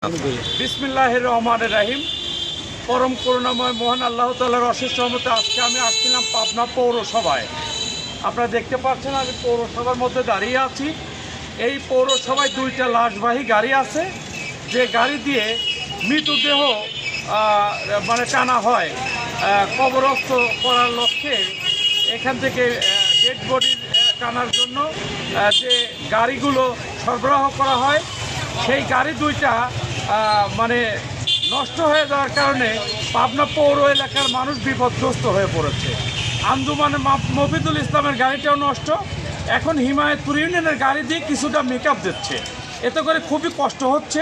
বিসমিল্লাহির রহমানির রহিম। পরম করুণাময় মহান আল্লাহ তাআলার অশেষ রহমতে আজকে আমি আসছিলাম পাবনা পৌরসভায়। আপনারা দেখতে পাচ্ছেন আমি পৌরসভার মধ্যে দাঁড়িয়ে আছি। এই পৌরসভায় দুইটা লাশবাহী গাড়ি আছে, যে গাড়ি দিয়ে মৃতদেহ মানে টানা হয় কবরস্থ করার লক্ষ্যে। এখান থেকে ডেড বডি টানার জন্য যে গাড়িগুলো সরবরাহ করা হয়, সেই গাড়ি দুইটা মানে নষ্ট হয়ে যাওয়ার কারণে পাবনা পৌর এলাকার মানুষ বিপদগ্রস্ত হয়ে পড়েছে। আঞ্জুমান মফিদুল ইসলামের গাড়িটাও নষ্ট, এখন হিমায়তপুর ইউনিয়নের গাড়ি দিয়ে কিছুটা মেকআপ দিচ্ছে, এতে করে খুবই কষ্ট হচ্ছে।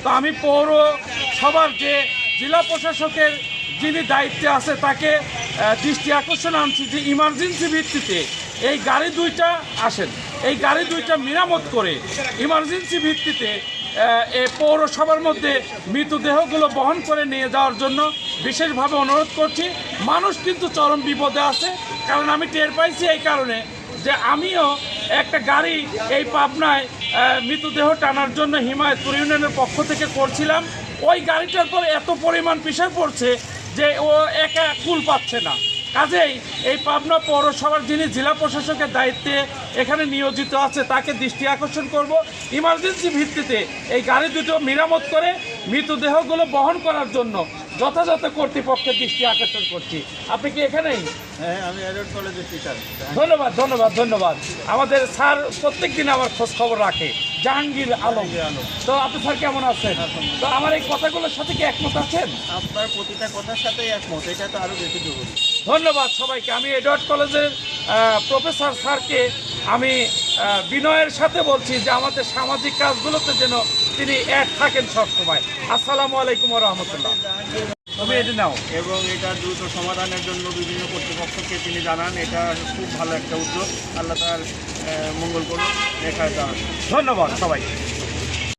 তো আমি পৌরসভার যে জেলা প্রশাসকের যিনি দায়িত্বে আছে তাকে দৃষ্টি আকর্ষণ আনছি যে ইমার্জেন্সি ভিত্তিতে এই গাড়ি দুইটা আসেন, এই গাড়ি দুইটা মেরামত করে ইমার্জেন্সি ভিত্তিতে এই পৌরসভার মধ্যে মৃতদেহগুলো বহন করে নিয়ে যাওয়ার জন্য বিশেষভাবে অনুরোধ করছি। মানুষ কিন্তু চরম বিপদে আছে, কারণ আমি টের পাইছি এই কারণে যে আমিও একটা গাড়ি এই পাবনায় মৃতদেহ টানার জন্য হিমায়তপুর ইউনিয়নের পক্ষ থেকে করছিলাম। ওই গাড়িটার পর এত পরিমাণ প্রেসার পড়ছে যে ও একা কুল পাচ্ছে না। কাজেই এই পাবনা পৌরসভার যিনি জেলা প্রশাসকের দায়িত্বে এখানে নিয়োজিত আছে তাকে দৃষ্টি আকর্ষণ করব, ইমার্জেন্সি ভিত্তিতে এই গাড়ি দুটো মেরামত করে মৃতদেহগুলো বহন করার জন্য যথাযথ কর্তৃপক্ষের দৃষ্টি আকর্ষণ করছি। আপনি কি এখানেই? হ্যাঁ, আমি এডওয়ার্ড কলেজের টিচার। ধন্যবাদ ধন্যবাদ ধন্যবাদ। আমাদের স্যার প্রত্যেক দিন আমার খোঁজ খবর রাখে, জাহাঙ্গীর আলম। তো আপনি স্যার কেমন আছেন? তো আমার এই কথাগুলোর সাথে কি একমত আছেন? আপনার প্রতিটা কথার সাথেই একমত, এটা তো আরও বেশি জরুরি। ধন্যবাদ সবাইকে। আমি এডওয়ার্ড কলেজের প্রফেসর স্যারকে আমি বিনয়ের সাথে বলছি যে আমাদের সামাজিক কাজগুলোতে যেন তিনি অ্যাড থাকেন সবসময়। আসসালামু আলাইকুম ওয়া রাহমাতুল্লাহ। তুমি এটা নাও। এবং এটা দ্রুত সমাধানের জন্য বিভিন্ন কর্তৃপক্ষকে তিনি জানান, এটা খুব ভালো একটা উদ্যোগ। আল্লাহ তার মঙ্গল করুন। এখানে ধন্যবাদ সবাই।